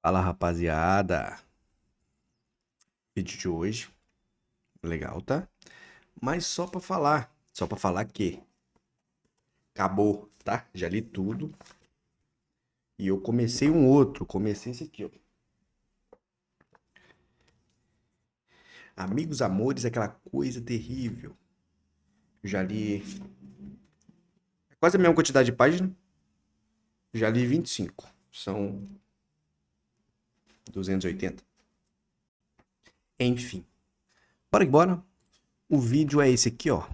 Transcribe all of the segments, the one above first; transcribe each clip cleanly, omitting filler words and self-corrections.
Fala, rapaziada. Vídeo de hoje, legal, tá? Mas só pra falar que acabou, tá? Já li tudo e eu comecei um outro, comecei esse aqui, ó. Amigos, Amores, aquela coisa terrível. Já li quase a mesma quantidade de páginas, já li 25, são 280. Enfim, bora que bora. O vídeo é esse aqui, ó.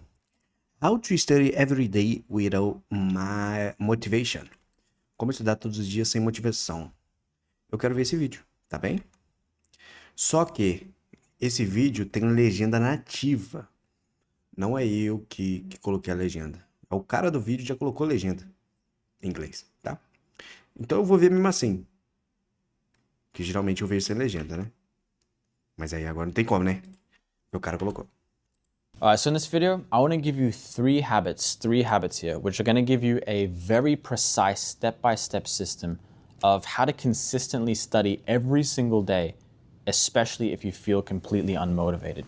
How to study every day without my motivation. Como estudar todos os dias sem motivação. Eu quero ver esse vídeo, tá bem? Só que esse vídeo tem legenda nativa. Não é eu que coloquei a legenda. É o cara do vídeo já colocou legenda em inglês, tá? Então eu vou ver mesmo assim. Que geralmente eu vejo sem legenda, né? Mas aí agora não tem como, né? O cara colocou. Alright, so in this video, I want to give you three habits here, which are going to give you a very precise step-by-step system of how to consistently study every single day, especially if you feel completely unmotivated.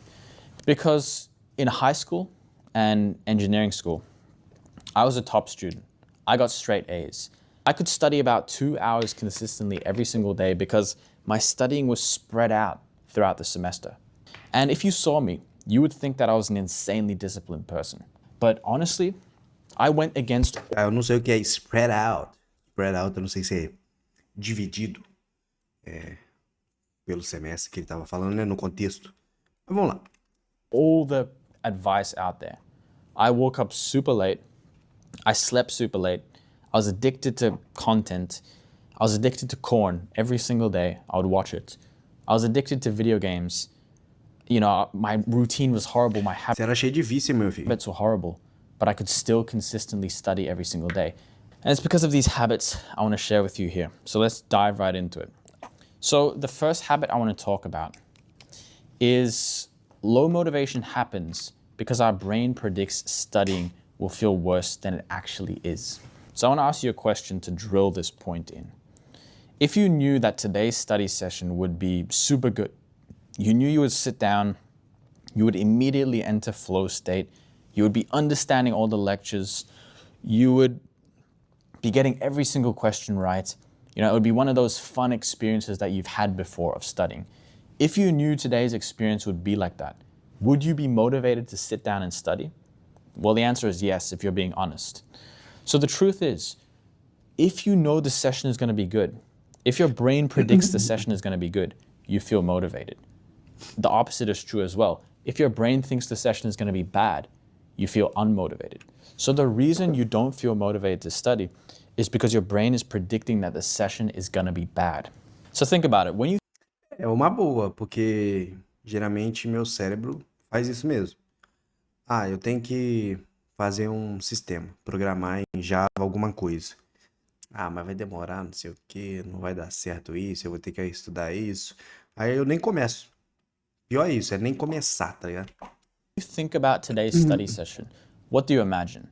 Because in high school and engineering school, I was a top student. I got straight A's. I could study about 2 hours consistently every single day because my studying was spread out throughout the semester. And if you saw me, you would think that I was an insanely disciplined person. But honestly, I went against. Eu não sei o que é spread out. Spread out, eu não sei se é dividido pelo semestre que ele tava falando, né? No contexto. Mas vamos lá. All the advice out there. I woke up super late. I slept super late. I was addicted to content. I was addicted to corn every single day. I would watch it. I was addicted to video games. You know, my routine was horrible. My Você era cheio de vício, meu filho. habits were horrible, but I could still consistently study every single day. And it's because of these habits I want to share with you here. So let's dive right into it. So the first habit I want to talk about is low motivation happens because our brain predicts studying will feel worse than it actually is. So I want to ask you a question to drill this point in. If you knew that today's study session would be super good, you knew you would sit down, you would immediately enter flow state, you would be understanding all the lectures, you would be getting every single question right. You know, it would be one of those fun experiences that you've had before of studying. If you knew today's experience would be like that, would you be motivated to sit down and study? Well, the answer is yes, if you're being honest. So the truth is, if you know the session is going to be good, if your brain predicts the session is going to be good, you feel motivated. The opposite is true as well. If your brain thinks the session is going to be bad, you feel unmotivated. So the reason you don't feel motivated to study is because your brain is predicting that the session is going to be bad. So think about it. When you É uma boa, porque geralmente meu cérebro faz isso mesmo. Ah, eu tenho que fazer um sistema, programar em Java alguma coisa. Ah, mas vai demorar, não sei o que, não vai dar certo isso, eu vou ter que estudar isso. Aí eu nem começo. Pior é isso, é nem começar, tá ligado? think about today's study session, what do you imagine?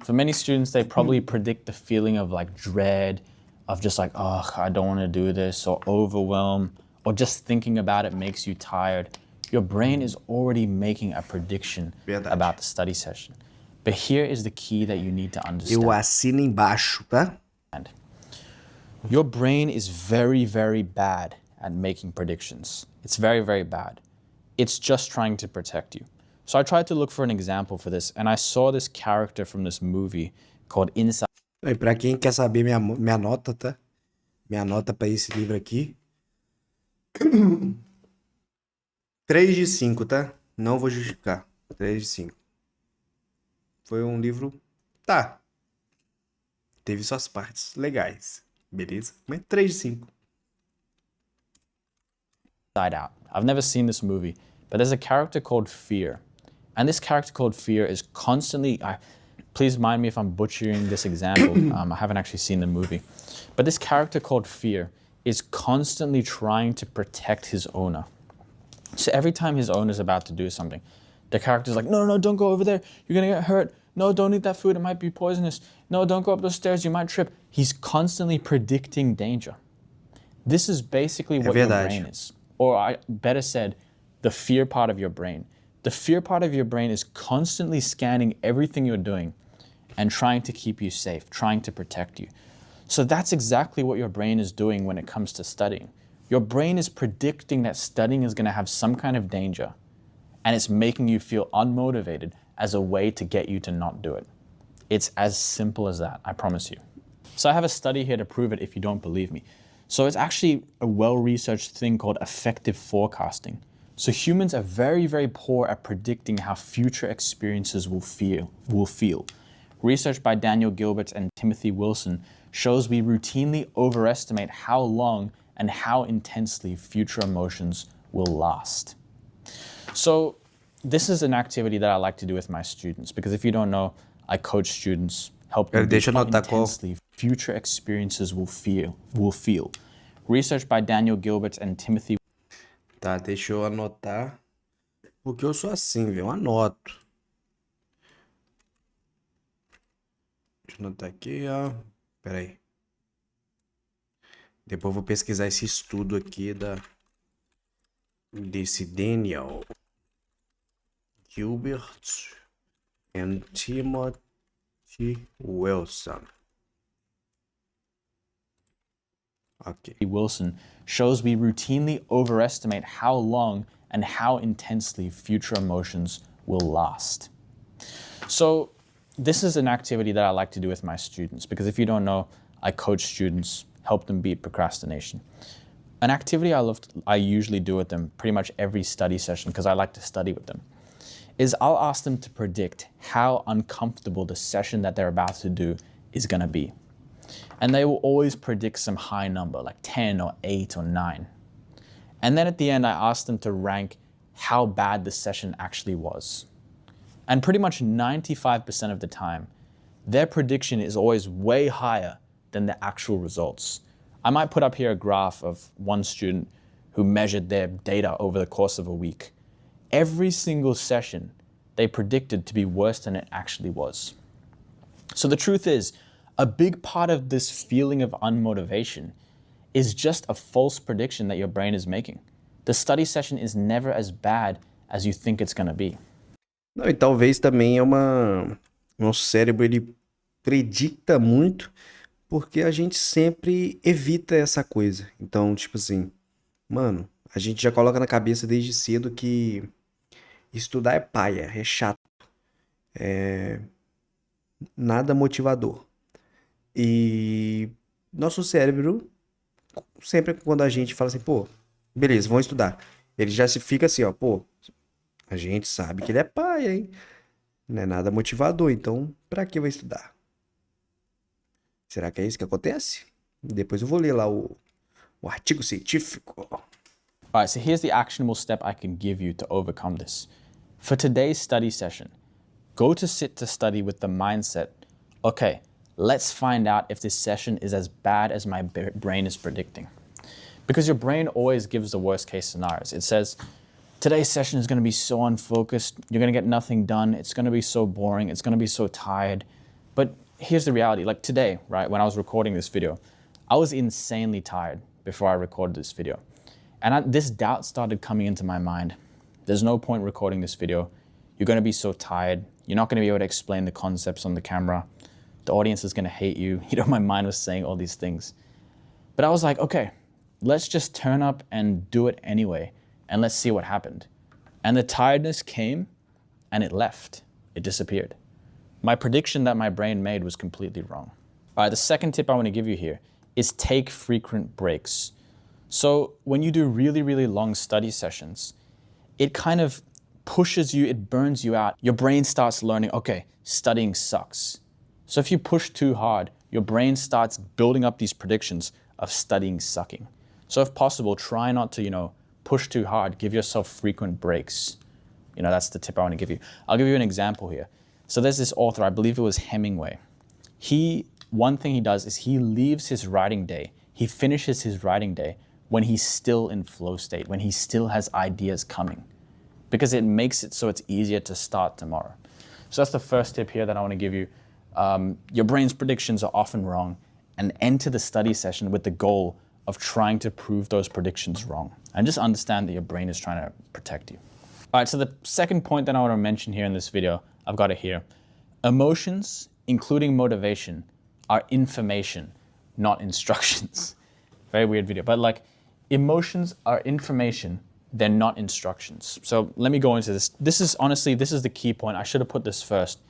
For many students, they probably predict the feeling of like dread, of just like, oh, I don't want to do this, or overwhelm, or just thinking about it makes you tired. Your brain is already making a prediction Verdade. about the study session. But here is the key that you need to understand. Eu assino embaixo, tá? Your brain is very, very bad at making predictions. It's very, very bad. It's just trying to protect you. So I tried to look for an example for this, and I saw this character from this movie called Inside E pra quem quer saber minha nota, tá? Minha nota pra esse livro aqui. 3 de 5, tá? Não vou justificar. 3 de 5. Foi um livro. Tá. Teve suas partes legais. Beleza? Mas 3 de 5. Out. I've never seen this movie, but there's a character called Fear. And this character called Fear is constantly, please mind me if I'm butchering this example. I haven't actually seen the movie. But this character called Fear is constantly trying to protect his owner. So every time his owner is about to do something, the character's like, no, no, don't go over there. You're going to get hurt. No, don't eat that food. It might be poisonous. No, don't go up those stairs. You might trip. He's constantly predicting danger. This is basically what your brain is. Or better said, the fear part of your brain. The fear part of your brain is constantly scanning everything you're doing and trying to keep you safe, trying to protect you. So that's exactly what your brain is doing when it comes to studying. Your brain is predicting that studying is going to have some kind of danger, and it's making you feel unmotivated as a way to get you to not do it. It's as simple as that, I promise you. So I have a study here to prove it if you don't believe me. So it's actually a well-researched thing called affective forecasting. So humans are very, very poor at predicting how future experiences will feel. Research by Daniel Gilbert and Timothy Wilson shows we routinely overestimate how long and how intensely future emotions will last. So this is an activity that I like to do with my students, because if you don't know, I coach students, help them how intensely future experiences will feel. Research by Daniel Gilbert and Timothy. Tá, deixa eu anotar. Porque eu sou assim, viu? Eu anoto. Deixa eu anotar aqui, ó. Pera aí. Depois eu vou pesquisar esse estudo aqui desse Daniel Gilbert and Timothy Wilson. Okay. Wilson shows we routinely overestimate how long and how intensely future emotions will last. So this is an activity that I like to do with my students, because if you don't know, I coach students, help them beat procrastination. An activity I usually do with them pretty much every study session, because I like to study with them, is I'll ask them to predict how uncomfortable the session that they're about to do is going to be. And they will always predict some high number, like 10 or 8 or 9. And then at the end, I ask them to rank how bad the session actually was. And pretty much 95% of the time, their prediction is always way higher than the actual results. I might put up here a graph of one student who measured their data over the course of a week. Every single session, they predicted to be worse than it actually was. So the truth is, a big part of this feeling of unmotivation is just a false prediction that your brain is making. The study session is never as bad as you think it's going to be. Não, e talvez também nosso cérebro ele predicta muito porque a gente sempre evita essa coisa. Então, tipo assim, mano, a gente já coloca na cabeça desde cedo que estudar é paia, é chato, é nada motivador. E nosso cérebro, sempre quando a gente fala assim, pô, beleza, vamos estudar. Ele já se fica assim, ó, pô, a gente sabe que ele é paia, hein? Não é nada motivador, então pra que vai estudar? Será que é isso que acontece? Depois eu vou ler lá o artigo científico. Alright, so here's the actionable step I can give you to overcome this. For today's study session, go to sit to study with the mindset, okay, let's find out if this session is as bad as my brain is predicting. Because your brain always gives the worst case scenarios. It says, today's session is going to be so unfocused, you're going to get nothing done, it's going to be so boring, it's going to be so tired. But here's the reality, like today, right, when I was recording this video, I was insanely tired before I recorded this video. And this doubt started coming into my mind. There's no point recording this video. You're going to be so tired. You're not going to be able to explain the concepts on the camera. The audience is going to hate you. You know, my mind was saying all these things. But I was like, okay, let's just turn up and do it anyway, and let's see what happened. And the tiredness came, and it left. It disappeared. My prediction that my brain made was completely wrong. All right, the second tip I want to give you here is take frequent breaks. So when you do really, really long study sessions, it kind of pushes you, it burns you out. Your brain starts learning, okay, studying sucks. So if you push too hard, your brain starts building up these predictions of studying sucking. So if possible, try not to, push too hard. Give yourself frequent breaks. That's the tip I want to give you. I'll give you an example here. So there's this author, I believe it was Hemingway. One thing he does is he leaves his writing day. He finishes his writing day when he's still in flow state, when he still has ideas coming, because it makes it so it's easier to start tomorrow. So that's the first tip here that I want to give you. Your brain's predictions are often wrong, and enter the study session with the goal of trying to prove those predictions wrong. And just understand that your brain is trying to protect you. All right, so the second point that I want to mention here in this video, I've got it here. Emotions, including motivation, are information, not instructions. Very weird video, but like emotions are information, they're not instructions. So let me go into this. This is the key point. I should have put this first.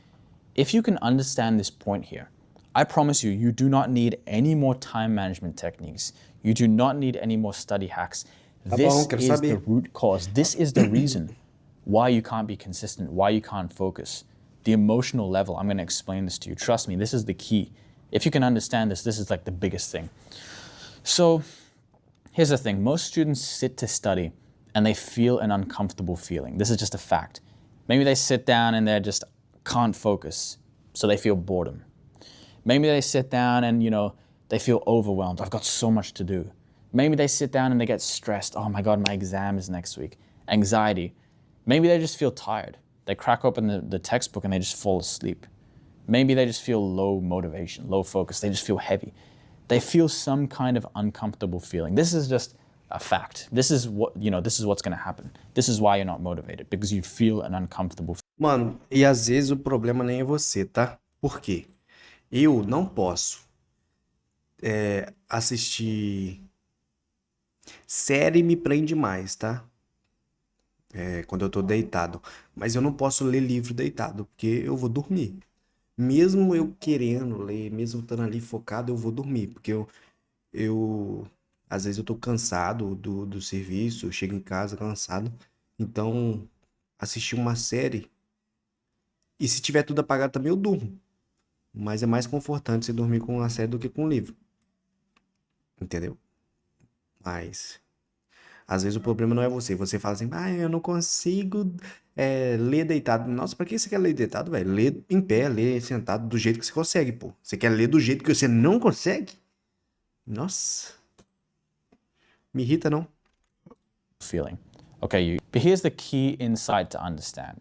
If you can understand this point here, I promise you, you do not need any more time management techniques. You do not need any more study hacks. This is the root cause. This is the reason why you can't be consistent, why you can't focus. The emotional level, I'm going to explain this to you. Trust me, this is the key. If you can understand this, this is like the biggest thing. So here's the thing. Most students sit to study and they feel an uncomfortable feeling. This is just a fact. Maybe they sit down and they just can't focus, so they feel boredom. Maybe they sit down and, they feel overwhelmed. I've got so much to do. Maybe they sit down and they get stressed. Oh my God, my exam is next week. Anxiety. Maybe they just feel tired. They crack open the textbook and they just fall asleep. Maybe they just feel low motivation, low focus. They just feel heavy. They feel some kind of uncomfortable feeling. This is just a fact. This is what's going to happen. This is why you're not motivated, because you feel an uncomfortable feeling. Mano, e às vezes o problema nem é você, tá? Por quê? Eu não posso assistir série, me prende mais, tá? Quando eu tô deitado. Mas eu não posso ler livro deitado, porque eu vou dormir. Mesmo eu querendo ler, mesmo estando ali focado, eu vou dormir. Porque às vezes eu tô cansado do serviço, eu chego em casa cansado. Então, assistir uma série, e se tiver tudo apagado também eu durmo. Mas é mais confortante você dormir com uma série do que com um livro. Entendeu? Mas às vezes o problema não é você. Você fala assim, eu não consigo ler deitado. Nossa, pra que você quer ler deitado, velho? Lê em pé, lê sentado do jeito que você consegue, pô. Você quer ler do jeito que você não consegue? Nossa. Me irrita, não? Feeling. Okay, but here's the key insight to understand.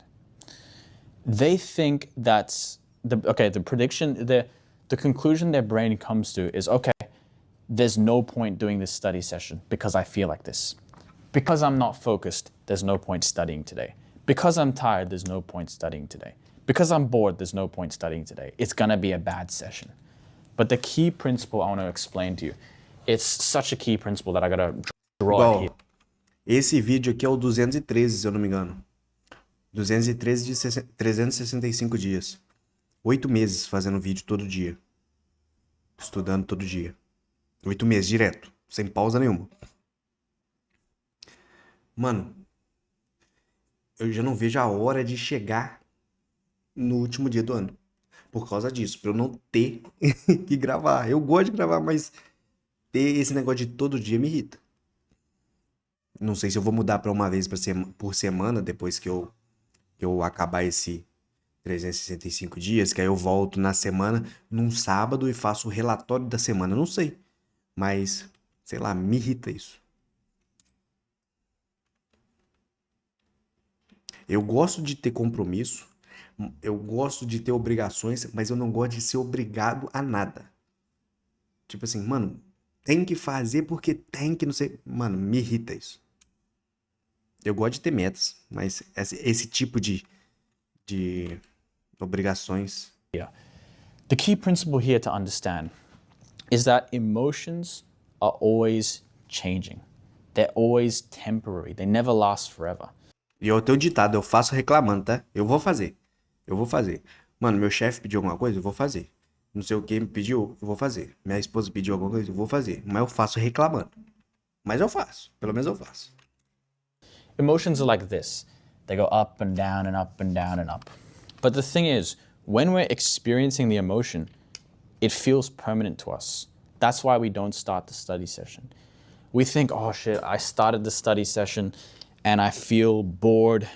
They think that's the prediction, the conclusion their brain comes to is, okay, there's no point doing this study session because I feel like this. Because I'm not focused, there's no point studying today. Because I'm tired, there's no point studying today. Because I'm bored, there's no point studying today. It's gonna be a bad session. But the key principle I want to explain to you, it's such a key principle that I gotta draw it here. Esse vídeo aqui é o 213, se eu não me engano. 213 de 365 dias. 8 meses fazendo vídeo todo dia. Estudando todo dia. 8 meses direto, sem pausa nenhuma. Mano, eu já não vejo a hora de chegar no último dia do ano. Por causa disso, pra eu não ter que gravar. Eu gosto de gravar, mas ter esse negócio de todo dia me irrita. Não sei se eu vou mudar pra uma vez por semana, depois que eu acabar esse 365 dias, que aí eu volto na semana, num sábado, e faço o relatório da semana. Não sei. Mas, sei lá, me irrita isso. Eu gosto de ter compromisso, eu gosto de ter obrigações, mas eu não gosto de ser obrigado a nada. Tipo assim, mano, tem que fazer porque tem que, não sei. Mano, me irrita isso. Eu gosto de ter metas, mas esse tipo de obrigações. Yeah. The key principle here to understand is that emotions are always changing. They're always temporary. They never last forever. E eu tenho ditado, eu faço reclamando, tá? Eu vou fazer. Mano, meu chefe pediu alguma coisa, eu vou fazer. Não sei o que me pediu, eu vou fazer. Minha esposa pediu alguma coisa, eu vou fazer. Mas eu faço reclamando. Mas eu faço. Pelo menos eu faço. Emotions are like this. They go up and down and up and down and up. But the thing is, when we're experiencing the emotion, it feels permanent to us. That's why we don't start the study session. We think, oh shit, I started the study session and I feel bored.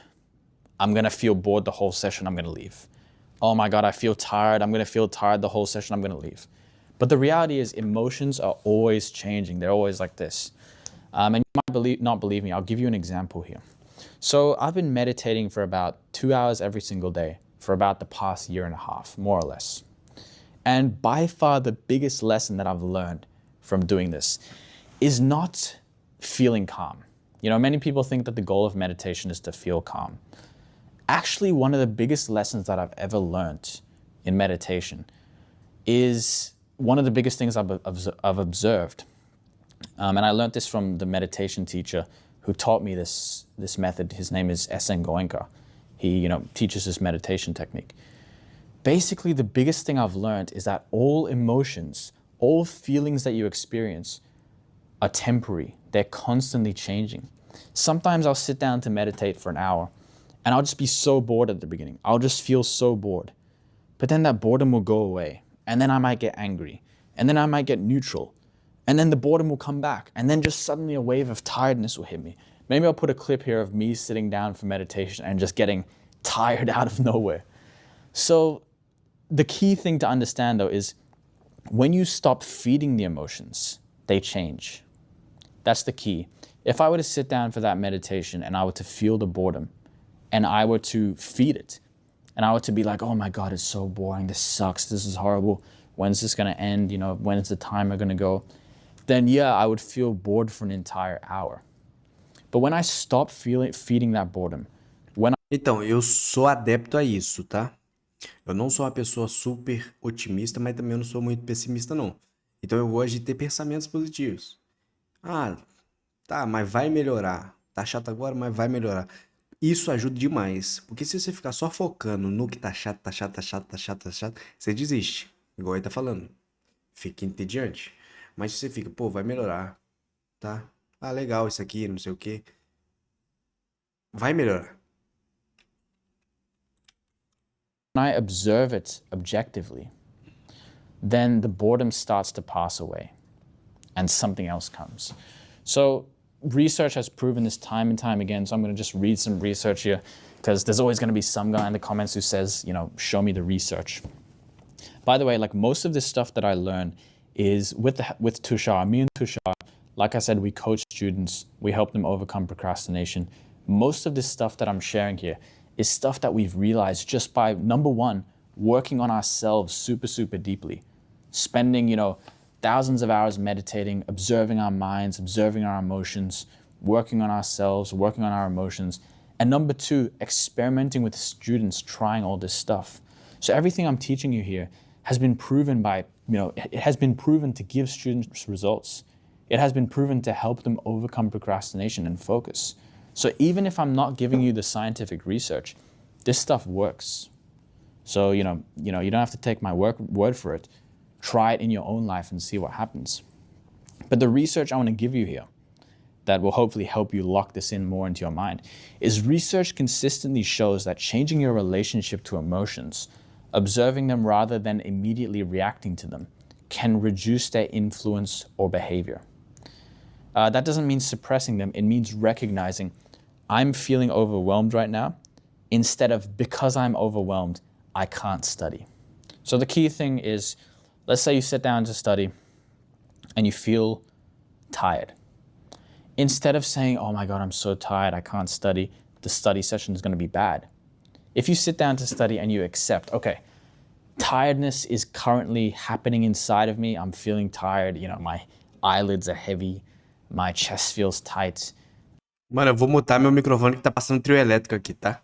I'm gonna feel bored the whole session, I'm gonna leave. Oh my God, I feel tired. I'm gonna feel tired the whole session, I'm gonna leave. But the reality is emotions are always changing. They're always like this. And you might not believe me, I'll give you an example here. So I've been meditating for about 2 hours every single day for about the past year and a half, more or less. And by far the biggest lesson that I've learned from doing this is not feeling calm. You know, many people think that the goal of meditation is to feel calm. Actually, one of the biggest lessons that I've ever learned in meditation is one of the biggest things I've observed. And I learned this from the meditation teacher who taught me this method. His name is S.N. Goenka. He, teaches this meditation technique. Basically, the biggest thing I've learned is that all emotions, all feelings that you experience are temporary. They're constantly changing. Sometimes I'll sit down to meditate for an hour and I'll just be so bored at the beginning. I'll just feel so bored. But then that boredom will go away. And then I might get angry. And then I might get neutral. And then the boredom will come back. And then just suddenly a wave of tiredness will hit me. Maybe I'll put a clip here of me sitting down for meditation and just getting tired out of nowhere. So the key thing to understand though is when you stop feeding the emotions, they change. That's the key. If I were to sit down for that meditation and I were to feel the boredom and I were to feed it and I were to be like, oh my God, it's so boring. This sucks. This is horrible. When's this going to end? When's the timer going to go? Then yeah, I would feel bored for an entire hour. But when I stop feeding that boredom, Então, eu sou adepto a isso, tá? Eu não sou uma pessoa super otimista, mas também não sou muito pessimista, não. Então eu gosto de ter pensamentos positivos. Ah, tá, mas vai melhorar. Tá chato agora, mas vai melhorar. Isso ajuda demais. Porque se você ficar só focando no que tá chato, tá chato, tá chato, tá chato, tá chato, você desiste. Igual ele tá falando. Fica entediante. Mas se você fica, pô, vai melhorar, tá? Ah, legal isso aqui, não sei o quê. Vai melhorar. when I observe it objectively, then the boredom starts to pass away and something else comes. So research has proven this time and time again. So I'm going to just read some research here because there's always going to be some guy in the comments who says, show me the research. By the way, like most of this stuff that I learn is with Tushar. Me and Tushar, like I said, we coach students. We help them overcome procrastination. Most of this stuff that I'm sharing here is stuff that we've realized just by, number one, working on ourselves super, super deeply. Spending, thousands of hours meditating, observing our minds, observing our emotions, working on ourselves, working on our emotions. And number two, experimenting with students, trying all this stuff. So everything I'm teaching you here has been proven by, it has been proven to give students results. It has been proven to help them overcome procrastination and focus. So even if I'm not giving you the scientific research, this stuff works. So, you don't have to take my word for it. Try it in your own life and see what happens. But the research I want to give you here that will hopefully help you lock this in more into your mind is research consistently shows that changing your relationship to emotions, observing them rather than immediately reacting to them, can reduce their influence or behavior. That doesn't mean suppressing them. It means recognizing I'm feeling overwhelmed right now instead of because I'm overwhelmed, I can't study. So the key thing is, let's say you sit down to study and you feel tired. Instead of saying, oh my God, I'm so tired, I can't study, the study session is going to be bad. If you sit down to study and you accept, okay, tiredness is currently happening inside of me. I'm feeling tired. My eyelids are heavy. My chest feels tight. Mano, eu vou mutar meu microfone que tá passando trio elétrico aqui, tá?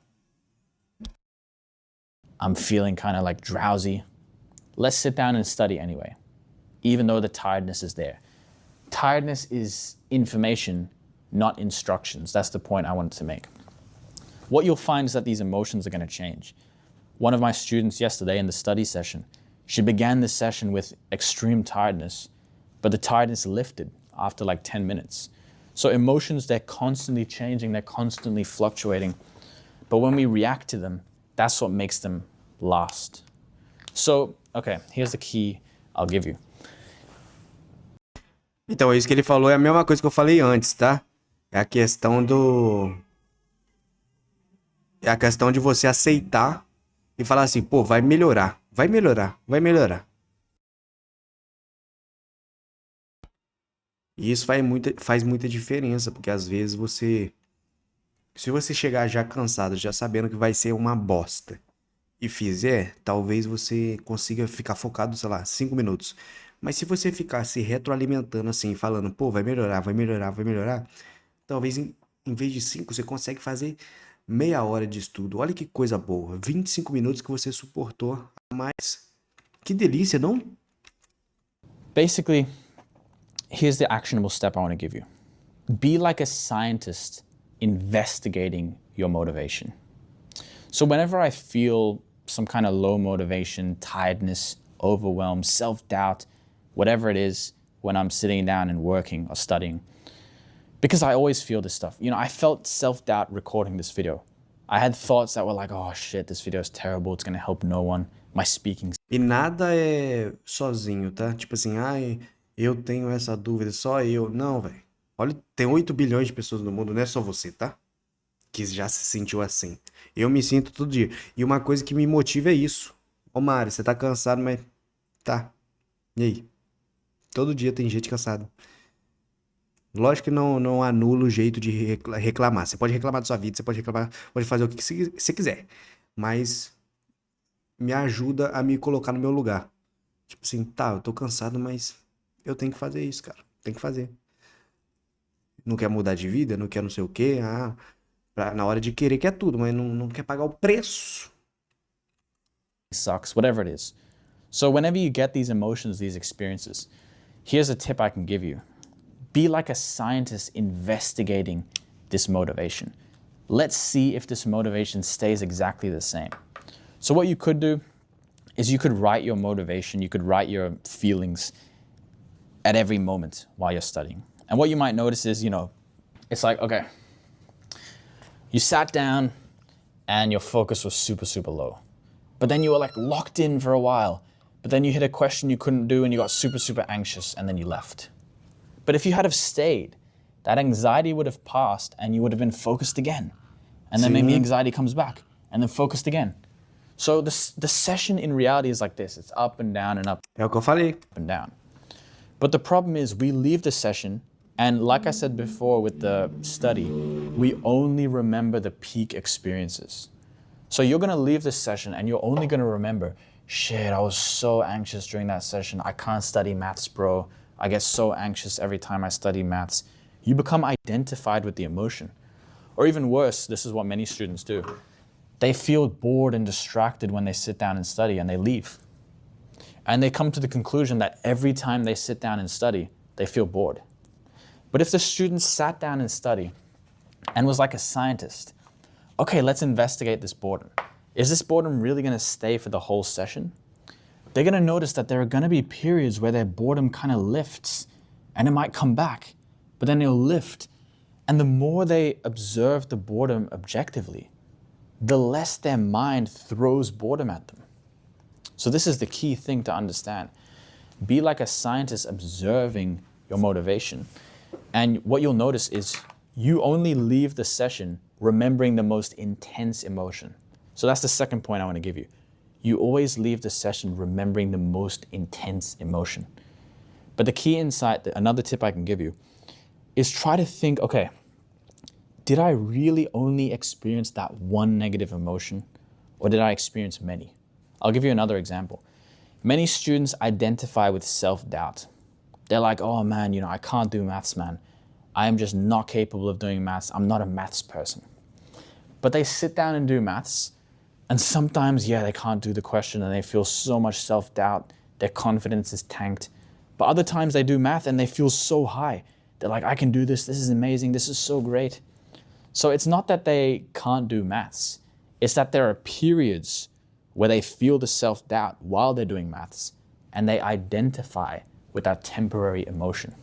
I'm feeling kind of like drowsy. Let's sit down and study anyway, even though the tiredness is there. Tiredness is information, not instructions. That's the point I wanted to make. What you'll find is that these emotions are going to change. One of my students yesterday in the study session, she began this session with extreme tiredness, but the tiredness lifted after like 10 minutes. So emotions, they're constantly changing, they're constantly fluctuating. But when we react to them, that's what makes them last. So, okay, here's the key I'll give you. Então, isso que ele falou é a mesma coisa que eu falei antes, tá? É a questão do... É a questão de você aceitar e falar assim, pô, vai melhorar, vai melhorar, vai melhorar. E isso faz muita diferença, porque às vezes se você chegar já cansado, já sabendo que vai ser uma bosta, e fizer, talvez você consiga ficar focado, sei lá, 5 minutos. Mas se você ficar se retroalimentando assim, falando, pô, vai melhorar, vai melhorar, vai melhorar, talvez em vez de 5, você consegue fazer meia hora de estudo. Olha que coisa boa. 25 minutos que você suportou a mais. Que delícia, não? Basically, here's the actionable step I want to give you. Be like a scientist investigating your motivation. So whenever I feel some kind of low motivation, tiredness, overwhelm, self-doubt, whatever it is, when I'm sitting down and working or studying, because I always feel this stuff. You know, I felt self-doubt recording this video. I had thoughts that were like, oh shit, this video is terrible. It's going to help no one. My speaking. E nada é sozinho, tá? Tipo assim, ai, eu tenho essa dúvida, só eu. Não, velho. Olha, tem 8 bilhões de pessoas no mundo, não é só você, tá? Que já se sentiu assim. Eu me sinto todo dia. E uma coisa que me motiva é isso. Ô, Mário, você tá cansado, mas tá. E aí? Todo dia tem gente cansada. Lógico que não anula o jeito de reclamar. Você pode reclamar da sua vida, você pode reclamar, pode fazer o que você quiser. Mas me ajuda a me colocar no meu lugar. Tipo assim, tá, eu tô cansado, mas eu tenho que fazer isso, cara. Tem que fazer. Não quer mudar de vida, não quer não sei o quê. Na hora de querer quer tudo, mas não quer pagar o preço. Sucks, whatever it is. So whenever you get these emotions, these experiences, here's a tip I can give you. Be like a scientist investigating this motivation. Let's see if this motivation stays exactly the same. So what you could do is you could write your motivation, you could write your feelings at every moment while you're studying. And what you might notice is, you know, it's like, okay, you sat down and your focus was super, super low. But then you were like locked in for a while. But then you hit a question you couldn't do and you got super, super anxious and then you left. But if you had have stayed, that anxiety would have passed and you would have been focused again. And then maybe anxiety comes back and then focused again. So the session in reality is like this. It's up and down and up É o que eu falei. and down. But the problem is we leave the session and like I said before with the study, we only remember the peak experiences. So you're going to leave this session and you're only going to remember, shit, I was so anxious during that session. I can't study maths, bro. I get so anxious every time I study maths. You become identified with the emotion. Or even worse, this is what many students do. They feel bored and distracted when they sit down and study and they leave. And they come to the conclusion that every time they sit down and study, they feel bored. But if the student sat down and studied and was like a scientist, okay, let's investigate this boredom. Is this boredom really going to stay for the whole session? They're going to notice that there are going to be periods where their boredom kind of lifts and it might come back, but then it'll lift. And the more they observe the boredom objectively, the less their mind throws boredom at them. So this is the key thing to understand. Be like a scientist observing your motivation. And what you'll notice is you only leave the session remembering the most intense emotion. So that's the second point I want to give you. You always leave the session remembering the most intense emotion. But the key insight, another tip I can give you, is try to think, okay, did I really only experience that one negative emotion or did I experience many? I'll give you another example. Many students identify with self-doubt. They're like, oh man, you know, I can't do maths, man. I am just not capable of doing maths. I'm not a maths person. But they sit down and do maths and sometimes, yeah, they can't do the question and they feel so much self-doubt. Their confidence is tanked. But other times they do math and they feel so high. They're like, I can do this. This is amazing. This is so great. So it's not that they can't do maths. It's that there are periods where they feel the self-doubt while they're doing maths and they identify with that temporary emotion.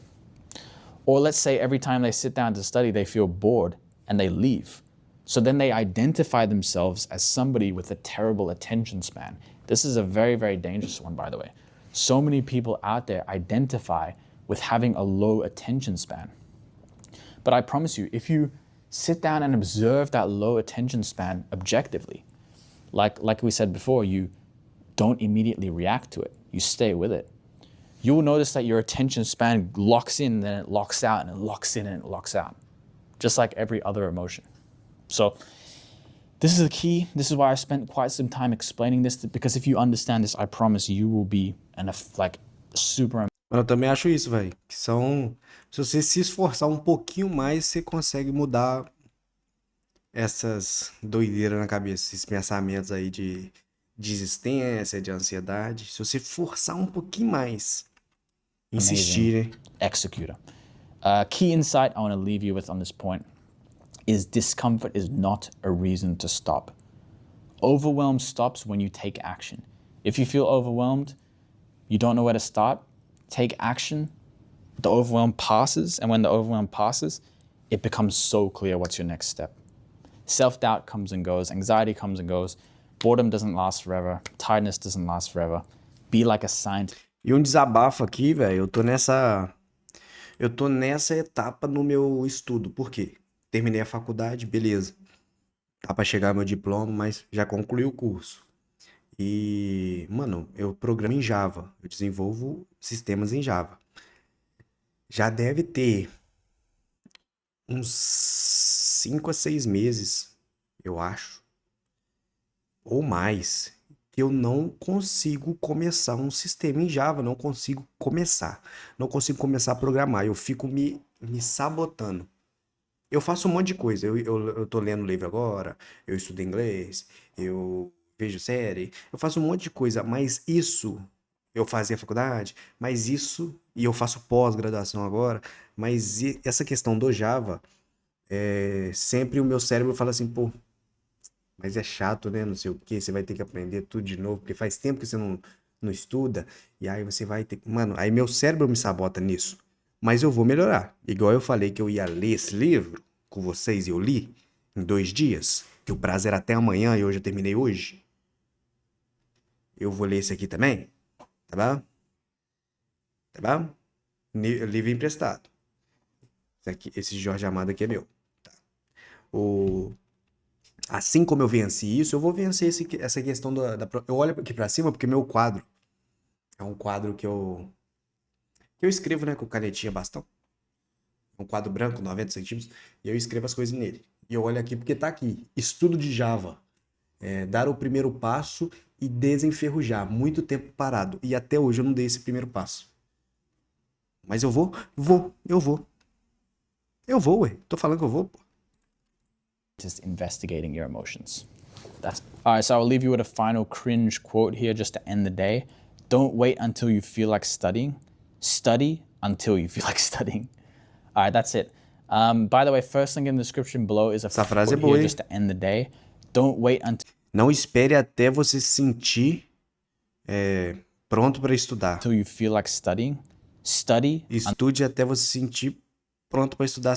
Or let's say every time they sit down to study, they feel bored and they leave. So then they identify themselves as somebody with a terrible attention span. This is a very, very dangerous one, by the way. So many people out there identify with having a low attention span. But I promise you, if you sit down and observe that low attention span objectively, like we said before, you don't immediately react to it. You stay with it. You will notice that your attention span locks in, then it locks out, and it locks in, and it locks out. Just like every other emotion. So this is the key. This is why I spent quite some time explaining this, because if you understand this, I promise you will be super Mas eu também acho isso, velho. Que são. Se você se esforçar um pouquinho mais, você consegue mudar essas doideiras na cabeça, esses pensamentos aí de desistência, de ansiedade. Se você forçar um pouquinho mais, Amazing insistir, né? executor. Key insight I want to leave you with on this point is discomfort is not a reason to stop. Overwhelm stops when you take action. If you feel overwhelmed, you don't know where to start, take action. The overwhelm passes, and when the overwhelm passes, it becomes so clear what's your next step. Self-doubt comes and goes, anxiety comes and goes, boredom doesn't last forever, tiredness doesn't last forever. Be like a scientist. E um desabafo aqui, velho. Eu tô nessa etapa no meu estudo. Por quê? Terminei a faculdade, beleza. Tá pra chegar meu diploma, mas já concluí o curso. E, mano, eu programo em Java. Eu desenvolvo sistemas em Java. Já deve ter uns 5 a 6 meses, eu acho, ou mais, que eu não consigo começar um sistema em Java, não consigo começar. Não consigo começar a programar. Eu fico me sabotando. Eu faço um monte de coisa. Eu tô lendo livro agora, eu estudo inglês, eu vejo série, eu faço um monte de coisa, mas isso eu fazia faculdade, mas isso, e eu faço pós-graduação agora, mas essa questão do Java, sempre o meu cérebro fala assim, pô, mas é chato, né? Não sei o quê, você vai ter que aprender tudo de novo, porque faz tempo que você não estuda, e aí você vai ter. Mano, aí meu cérebro me sabota nisso. Mas eu vou melhorar. Igual eu falei que eu ia ler esse livro com vocês e eu li em 2 dias, que o prazo era até amanhã e hoje eu terminei hoje. Eu vou ler esse aqui também, tá bom? Tá bom? Livro emprestado. Esse Jorge Amado aqui é meu. O, Assim como eu venci isso, eu vou vencer essa questão Eu olho aqui pra cima porque meu quadro é um quadro que eu escrevo, né, com canetinha bastão. É um quadro branco, 90 centímetros, e eu escrevo as coisas nele. E eu olho aqui porque tá aqui. Estudo de Java. Dar o primeiro passo e desenferrujar. Muito tempo parado. E até hoje eu não dei esse primeiro passo. Mas eu vou? Eu vou. Eu vou, ué. Tô falando que eu vou, pô. Just investigating your emotions. That's all right. So I'll leave you with a final cringe quote here just to end the day. Don't wait until you feel like studying. Study until you feel like studying. All right, that's it. By the way, first link in the description below is a Essa frase é quote boa, here hein? just to end the day. Don't wait Não espere até você se sentir pronto para estudar. until you feel like studying. Study Estude até você se sentir pronto para estudar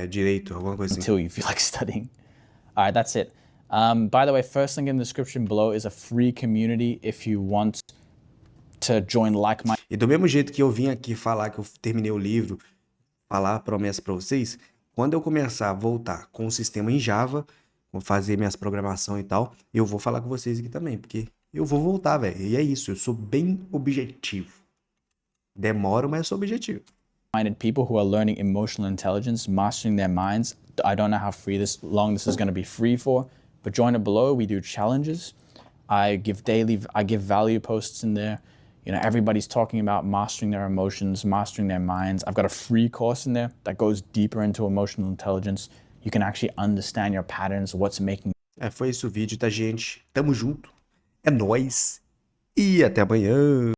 direito, alguma coisa assim. until you feel like studying. All right, that's it. By the way, first link in the description below is a free community if you want to join like-minded. E do mesmo jeito que eu vim aqui falar que eu terminei o livro, falar a promessa para vocês, quando eu começar a voltar com o sistema em Java, vou fazer minhas programação e tal, eu vou falar com vocês aqui também, porque eu vou voltar, velho. E é isso, eu sou bem objetivo. Demoro, mas eu sou objetivo. People who are learning emotional intelligence, mastering their minds. I don't know how long this is going to be free for, but join it below. We do challenges. I give value posts in there. You know, everybody's talking about mastering their emotions, mastering their minds. I've got a free course in there that goes deeper into emotional intelligence. You can actually understand your patterns, what's making. Foi esse o vídeo, tá, gente? Tamo junto. É nóis. E até amanhã.